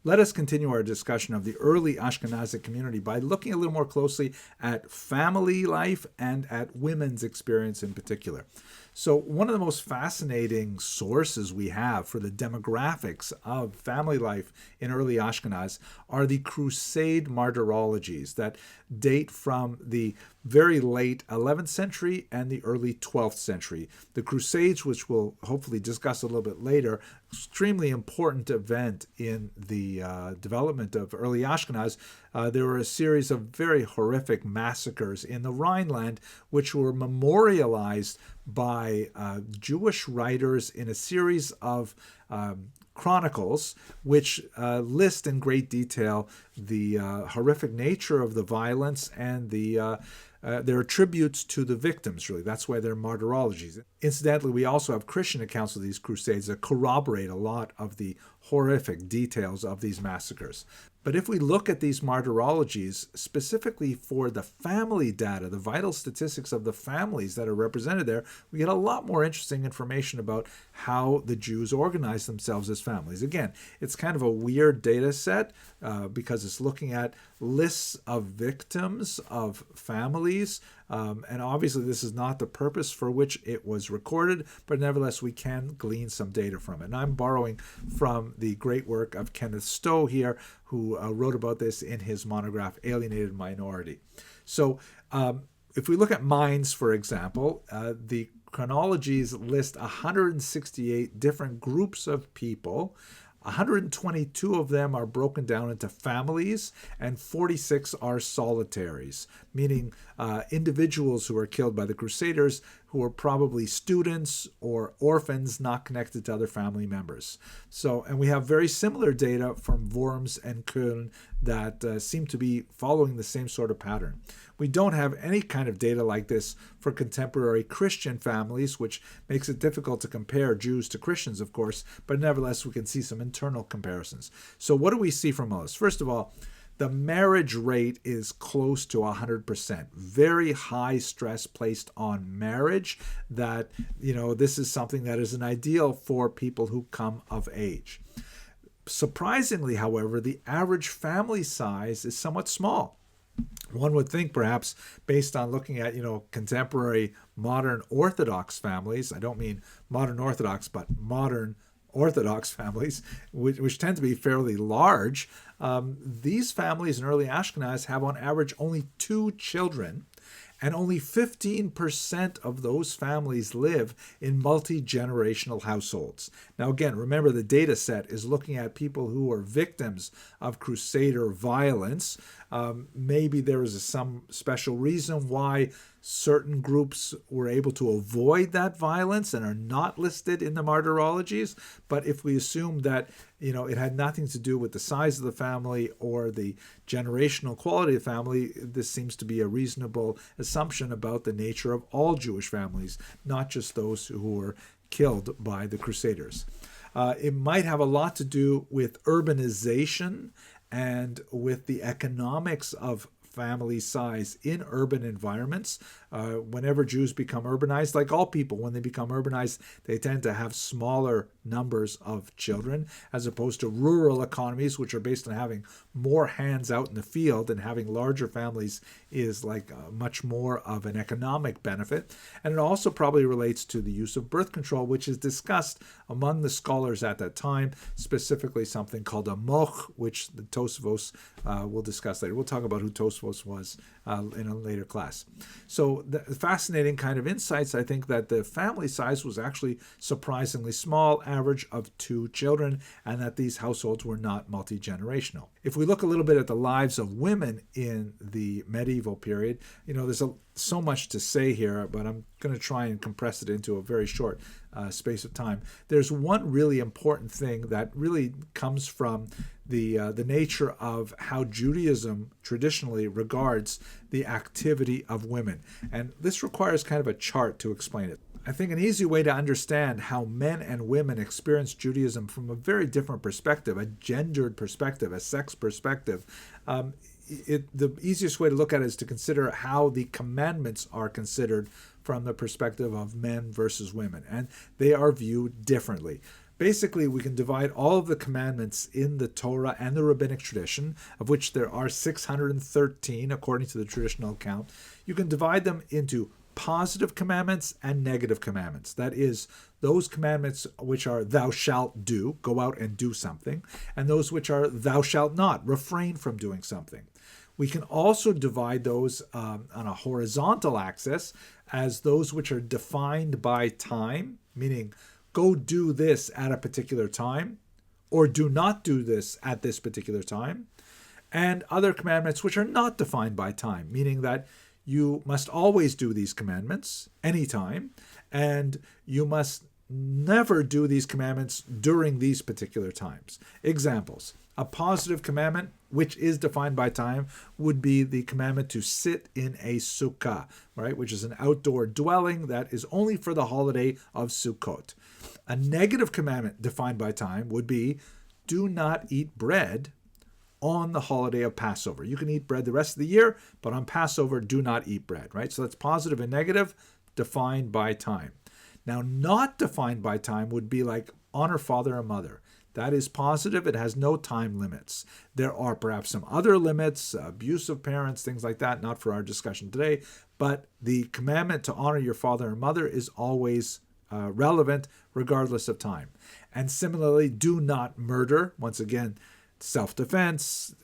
let us continue our discussion of the early Ashkenazic community by looking a little more closely at family life and at women's experience in particular. So one of the most fascinating sources we have for the demographics of family life in early Ashkenaz are the Crusade martyrologies that date from the very late 11th century and the early 12th century. The Crusades, which we'll hopefully discuss a little bit later, extremely important event in the development of early Ashkenaz. There were a series of very horrific massacres in the Rhineland, which were memorialized by Jewish writers in a series of chronicles, which list in great detail the horrific nature of the violence and their tributes to the victims, really. That's why they're martyrologies. Incidentally, we also have Christian accounts of these crusades that corroborate a lot of the horrific details of these massacres. But if we look at these martyrologies specifically for the family data, the vital statistics of the families that are represented there, we get a lot more interesting information about how the Jews organize themselves as families. Again, it's kind of a weird data set because it's looking at lists of victims of families. And obviously this is not the purpose for which it was recorded, but nevertheless we can glean some data from it. And I'm borrowing from the great work of Kenneth Stowe here, who wrote about this in his monograph, Alienated Minority. So if we look at Mainz, for example, the chronologies list 168 different groups of people. 122 of them are broken down into families, and 46 are solitaries, meaning individuals who are killed by the Crusaders who are probably students or orphans not connected to other family members. So, and we have very similar data from Worms and Köln that seem to be following the same sort of pattern. We don't have any kind of data like this for contemporary Christian families, which makes it difficult to compare Jews to Christians, of course, but nevertheless we can see some internal comparisons. So what do we see from all this? First of all, the marriage rate is close to 100%. Very high stress placed on marriage, that, this is something that is an ideal for people who come of age. Surprisingly, however, the average family size is somewhat small. One would think, perhaps, based on looking at, contemporary modern Orthodox families, I don't mean modern Orthodox, but modern Orthodox families, which tend to be fairly large, these families in early Ashkenaz have on average only 2 children, and only 15% of those families live in multi-generational households. Now again, remember the data set is looking at people who are victims of Crusader violence. Maybe there is some special reason why certain groups were able to avoid that violence and are not listed in the martyrologies. But if we assume that it had nothing to do with the size of the family or the generational quality of the family, this seems to be a reasonable assumption about the nature of all Jewish families, not just those who were killed by the Crusaders. It might have a lot to do with urbanization and with the economics of family size in urban environments. Whenever Jews become urbanized, like all people, when they become urbanized, they tend to have smaller numbers of children, as opposed to rural economies, which are based on having more hands out in the field, and having larger families is like much more of an economic benefit. And it also probably relates to the use of birth control, which is discussed among the scholars at that time, specifically something called a moch, which the Tosfos will discuss later. We'll talk about who Tosfos was in a later class. So the fascinating kind of insights, I think, that the family size was actually surprisingly small, average of 2 children, and that these households were not multi-generational. If we look a little bit at the lives of women in the medieval period, there's so much to say here, but I'm going to try and compress it into a very short space of time. There's one really important thing that really comes from the nature of how Judaism traditionally regards the activity of women. And this requires kind of a chart to explain it. I think an easy way to understand how men and women experience Judaism from a very different perspective, a gendered perspective, a sex perspective, the easiest way to look at it is to consider how the commandments are considered from the perspective of men versus women, and they are viewed differently. Basically, we can divide all of the commandments in the Torah and the rabbinic tradition, of which there are 613 according to the traditional account. You can divide them into positive commandments and negative commandments. That is, those commandments which are thou shalt do, go out and do something, and those which are thou shalt not, refrain from doing something. We can also divide those on a horizontal axis as those which are defined by time, meaning go do this at a particular time, or do not do this at this particular time, and other commandments which are not defined by time, meaning that you must always do these commandments anytime, and you must never do these commandments during these particular times. Examples. A positive commandment, which is defined by time, would be the commandment to sit in a sukkah, right, which is an outdoor dwelling that is only for the holiday of Sukkot. A negative commandment defined by time would be do not eat bread on the holiday of Passover. You can eat bread the rest of the year, but on Passover, do not eat bread, right? So that's positive and negative defined by time. Now, not defined by time would be like honor father and mother. That is positive. It has no time limits. There are perhaps some other limits, abuse of parents, things like that, not for our discussion today, but the commandment to honor your father and mother is always relevant regardless of time. And similarly, do not murder. Once again, self-defense,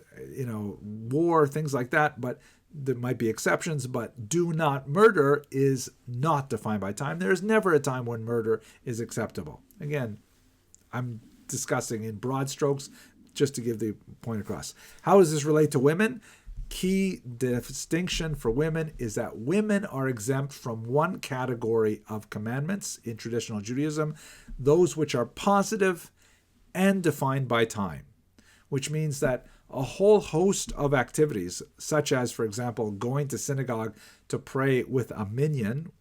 war, things like that, but there might be exceptions, but do not murder is not defined by time. There is never a time when murder is acceptable. Again, I'm discussing in broad strokes just to give the point across. How does this relate to women? Key distinction for women is that women are exempt from one category of commandments in traditional Judaism, those which are positive and defined by time, which means that a whole host of activities, such as, for example, going to synagogue to pray with a minyan,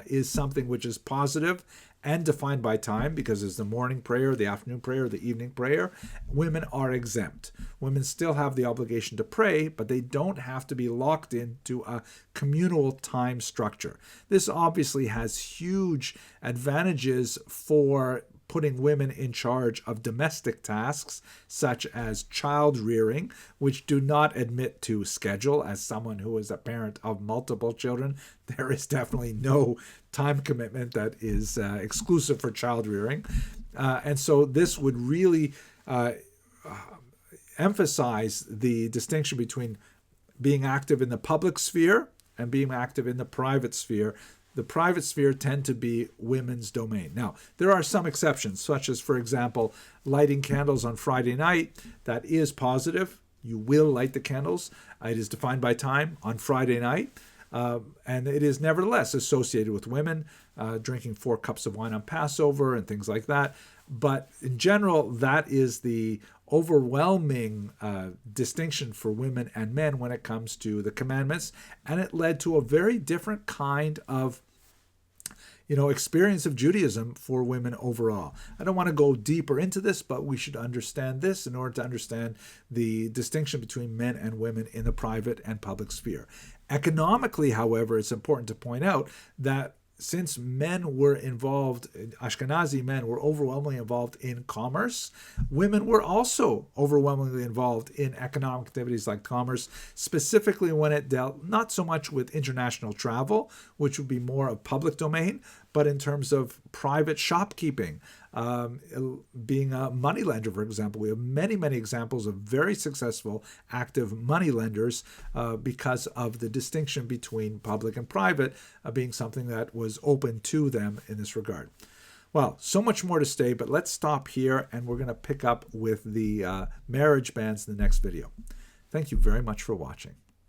is something which is positive and defined by time, because there's the morning prayer, the afternoon prayer, the evening prayer. Women are exempt. Women still have the obligation to pray, but they don't have to be locked into a communal time structure. This obviously has huge advantages for putting women in charge of domestic tasks such as child rearing, which do not admit to schedule. As someone who is a parent of multiple children, there is definitely no time commitment that is exclusive for child rearing. And so this would really emphasize the distinction between being active in the public sphere and being active in the private sphere. The private sphere tend to be women's domain. Now, there are some exceptions, such as, for example, lighting candles on Friday night. That is positive. You will light the candles. It is defined by time on Friday night. And it is nevertheless associated with women drinking 4 cups of wine on Passover and things like that. But in general, that is the overwhelming distinction for women and men when it comes to the commandments. And it led to a very different kind of experience of Judaism for women overall. I don't want to go deeper into this, but we should understand this in order to understand the distinction between men and women in the private and public sphere. Economically, however, it's important to point out that since men were involved, Ashkenazi men were overwhelmingly involved in commerce, women were also overwhelmingly involved in economic activities like commerce, specifically when it dealt not so much with international travel, which would be more of public domain, but in terms of private shopkeeping, being a moneylender, for example. We have many, many examples of very successful active moneylenders because of the distinction between public and private being something that was open to them in this regard. Well, so much more to say, but let's stop here, and we're going to pick up with the marriage bans in the next video. Thank you very much for watching.